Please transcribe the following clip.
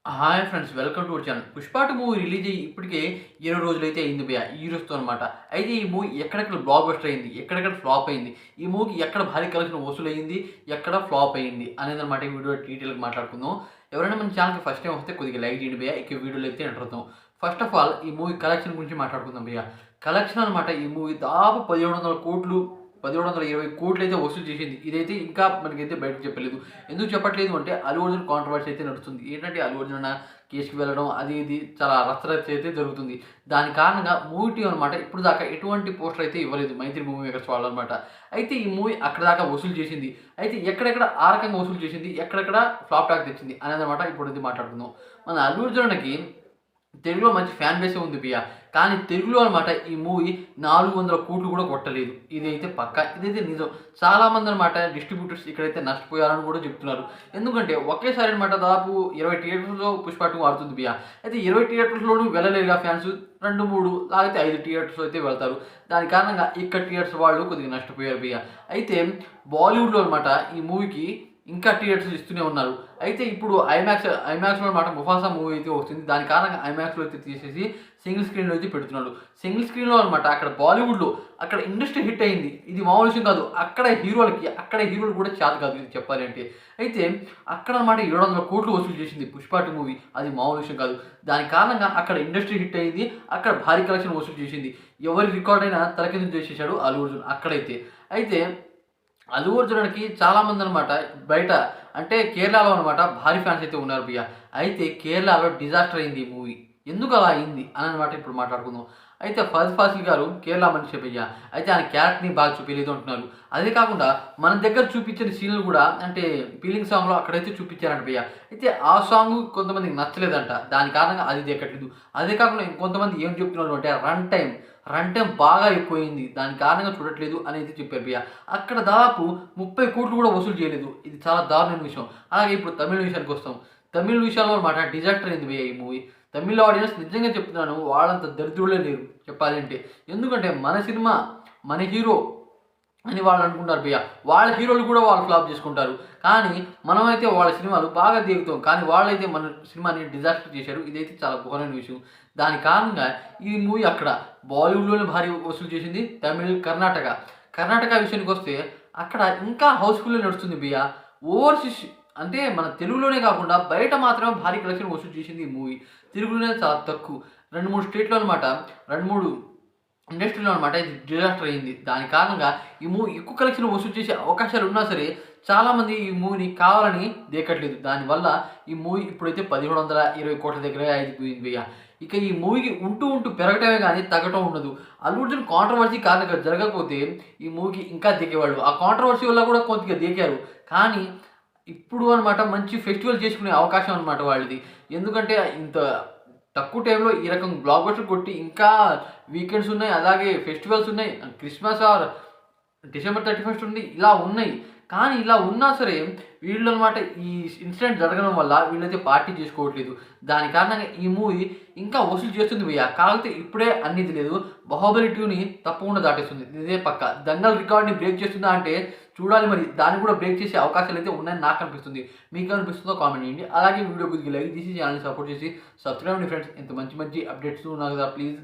Hi friends, welcome to our channel. 'Pushpa 2' movie release అయ్యి ఇప్పటికే 20 రోజులైతే అయింది భయ్యా, ఈ రోజుతో అనమాట. అయితే ఈ మూవీ ఎక్కడెక్కడ బ్లాక్ బస్టర్ అయింది, ఎక్కడెక్కడ ఫ్లాప్ అయింది, ఈ మూవీకి ఎక్కడ భారీ కలెక్షన్ వసూలయింది, ఎక్కడ ఫ్లాప్ అయింది అనేదన్నమాట ఈ వీడియో డీటెయిల్‌గా మాట్లాడుకుందాం. ఎవరైనా మన ఛానల్‌కి ఫస్ట్ టైం వస్తే కొద్దిగా లైక్ చేయండి భయ్యా. ఇక వీడియోలో అయితే ఎంటర్ అవుతాం. ఫస్ట్ ఆఫ్ ఆల్ ఈ మూవీ కలెక్షన్ గురించి మాట్లాడుకుందాం భయ్యా. కలెక్షన్ అనమాట ఈ మూవీ దాదాపు 1700 కోట్లు 1720 కోట్లు అయితే వసూలు చేసింది. ఇదైతే ఇంకా మనకైతే బయటకు చెప్పలేదు. ఎందుకు చెప్పట్లేదు అంటే అల్లు అర్జున్ కాంట్రవర్సీ అయితే నడుస్తుంది. ఏంటంటే అల్లు అర్జున్ అన్న కేసుకి వెళ్ళడం అది ఇది చాలా రచ్చరచ్చ అయితే జరుగుతుంది. దాని కారణంగా మూవీ టీమ్ అనమాట ఇప్పుడు దాకా ఎటువంటి పోస్టర్ అయితే ఇవ్వలేదు మైత్రి మూవీ మేకర్స్ వాళ్ళనమాట. అయితే ఈ మూవీ అక్కడ దాకా వసూలు చేసింది. అయితే ఎక్కడెక్కడ ఆ రకంగా వసూలు చేసింది, ఎక్కడెక్కడ ఫ్లాప్ టాక్ తెచ్చింది అనేదన్నమాట ఇప్పుడు ఇది మాట్లాడుకుందాం. మన అల్లు అర్జున్‌కి తెలుగులో మంచి ఫ్యాన్ బేసే ఉంది భయ్యా. కానీ తెలుగులో అనమాట ఈ మూవీ 400 కోట్లు కూడా కొట్టలేదు. ఇదైతే పక్కా. ఇదైతే నిజం. చాలామంది అనమాట డిస్ట్రిబ్యూటర్స్ ఇక్కడైతే నష్టపోయారని కూడా చెప్తున్నారు. ఎందుకంటే ఒకేసారి అనమాట దాదాపు 20 థియేటర్స్‌లో 'పుష్ప 2' ఆడుతుంది భయ్యా. అయితే 20 థియేటర్స్‌లోనూ వెళ్ళలేరుగా ఫ్యాన్స్. 2, 3 లేకపోతే 5 థియేటర్స్‌లో అయితే వెళ్తారు. దాని కారణంగా ఇక్కడ థియేటర్స్ వాళ్ళు కొద్దిగా నష్టపోయారు భయ్యా. అయితే బాలీవుడ్‌లో అనమాట ఈ మూవీకి ఇంకా థియేటర్స్ ఇస్తూనే ఉన్నారు. అయితే ఇప్పుడు ఐమాక్స్‌లో అనమాట 'ముఫాసా' మూవీ అయితే వస్తుంది. దాని కారణంగా ఐమాక్స్‌లో అయితే తీసేసి సింగిల్ స్క్రీన్‌లో అయితే పెడుతున్నాడు. సింగిల్ స్క్రీన్‌లో అనమాట అక్కడ బాలీవుడ్‌లో అక్కడ ఇండస్ట్రీ హిట్ అయింది. ఇది మామూలు విషయం కాదు. అక్కడ హీరోలు కూడా చేత కాదు ఇది చెప్పాలి అంటే. అయితే అక్కడ అనమాట 700 కోట్లు వసూలు చేసింది 'పుష్ప 2' మూవీ. అది మామూలు విషయం కాదు. దాని కారణంగా అక్కడ ఇండస్ట్రీ హిట్ అయింది. అక్కడ భారీ కలెక్షన్ వసూలు చేసింది. ఎవరి రికార్డ్ అయినా తలకిందులు చేసేసాడు అల్లు అర్జున్ అక్కడైతే. అయితే అల్లు అర్జున్‌కి చాలామంది అనమాట బయట అంటే కేరళలో అనమాట భారీ ఫ్యాన్స్ అయితే ఉన్నారు భయ్యా. అయితే కేరళలో డిజాస్టర్ అయింది ఈ మూవీ. ఎందుకు అలా అయింది అననమాట ఇప్పుడు మాట్లాడుకుందాం. అయితే ఫహద్ ఫాసిల్ గారు కేరళ మనిషే భయ్యా. అయితే ఆయన క్యారెక్టర్‌ని బాగా చూపియలేదు అంటున్నారు. అదే కాకుండా మన దగ్గర చూపించిన సీన్‌లు కూడా అంటే ఫీలింగ్ సాంగ్‌లో అక్కడైతే చూపించారంట భయ్యా. అయితే ఆ సాంగ్ కొంతమందికి నచ్చలేదంట. దాని కారణంగా అది దక్కట్లేదు. అదే కాకుండా ఇంకొంతమంది ఏం చెప్తున్నారు అంటే రన్ టైమ్ బాగా ఎక్కువయింది. దాని కారణంగా చూడట్లేదు అనేది చెప్పారు భయ్యా. అక్కడ దాదాపు 30 కోట్లు కూడా వసూలు చేయలేదు. ఇది చాలా దారుణమైన విషయం. అలాగే ఇప్పుడు తమిళ్ విషయానికొస్తాం. తమిళ్ విషయంలో అనమాట డిజాస్టర్ అయింది భయ్యా ఈ మూవీ. తమిళ్ ఆడియన్స్ నిజంగా చెప్తున్నాను వాళ్ళంత దరిద్రులే లేరు చెప్పాలి అంటే. ఎందుకంటే మన సినిమా, మన హీరో అని వాళ్ళు అనుకుంటారు భయ్యా. వాళ్ళ హీరోలు కూడా వాళ్ళు ఫ్లాప్ చేసుకుంటారు. కానీ మనమైతే వాళ్ళ సినిమాలు బాగా దిగుతాం. కానీ వాళ్ళైతే మన సినిమాని డిజాస్టర్ చేశారు. ఇదైతే చాలా ఘోరమైన విషయం. దాని కారణంగా ఈ మూవీ అక్కడ బాలీవుడ్‌లోనే భారీ వసూలు చేసింది. తమిళ్, కర్ణాటక విషయానికొస్తే అక్కడ ఇంకా హౌస్‌ఫుల్‌గా నడుస్తుంది భయ్యా. ఓవర్‌సీస్ అంటే మన తెలుగులోనే కాకుండా బయట మాత్రమే భారీ కలెక్షన్ వసూలు చేసింది ఈ మూవీ. తెలుగులోనే చాలా తక్కువ. 2, 3 స్టేట్‌లో అనమాట 2, 3 ఇండస్ట్రీలో అనమాట ఇది డిజాస్టర్ అయింది. దాని కారణంగా ఈ మూవీ ఎక్కువ కలెక్షన్ వసూలు చేసే అవకాశాలు ఉన్నా సరే, చాలామంది ఈ మూవీని కావాలని దేకట్లేదు. దానివల్ల ఈ మూవీ ఇప్పుడైతే 1720 కోట్ల దగ్గరే ఆగిపోయింది భయ్యా. ఇక ఈ మూవీకి ఉంటూ పెరగటమే గానీ తగ్గటం ఉండదు. అల్లు అర్జున్ కాంట్రవర్సీ కారణంగా జరగకపోతే ఈ మూవీకి ఇంకా దిగేవాళ్ళు. ఆ కాంట్రవర్సీ వల్ల కూడా కొద్దిగా దిగారు. కానీ ఇప్పుడు అనమాట మంచి ఫెస్టివల్ చేసుకునే అవకాశం అనమాట వాళ్ళది. ఎందుకంటే ఇంత తక్కువ టైంలో ఈ రకం బ్లాక్ బస్టర్ కొట్టి ఇంకా వీకెండ్స్ ఉన్నాయి. అలాగే ఫెస్టివల్స్ ఉన్నాయి. క్రిస్మస్ ఆర్ డిసెంబర్ 31 ఉంది. ఇలా ఉన్నాయి. కానీ ఇలా ఉన్నా సరే వీళ్ళనమాట ఈ ఇన్సిడెంట్ జరగడం వల్ల వీళ్ళైతే పార్టీ చేసుకోవట్లేదు. దాని కారణంగా ఈ మూవీ ఇంకా వసూలు చేస్తుంది భయ్యా. కాకపోతే ఇప్పుడే అన్నిది లేదు. 'బాహుబలి 2'ని తప్పకుండా దాటేస్తుంది. ఇదే పక్కా. 'దంగల్' రికార్డ్‌ని బ్రేక్ చేస్తుందా అంటే చూడాలి మరి. దాన్ని కూడా బ్రేక్ చేసే అవకాశాలైతే ఉన్నాయని నాకు అనిపిస్తుంది. మీకేమనిపిస్తుందో కామెంట్ చేయండి. అలాగే వీడియో కొద్దిగా లైక్ చేసి ఛానల్‌ని సపోర్ట్ చేసి సబ్స్క్రైబ్ అవ్వండి ఫ్రెండ్స్. ఇంత మంచి అప్డేట్స్ నాకు ప్లీజ్.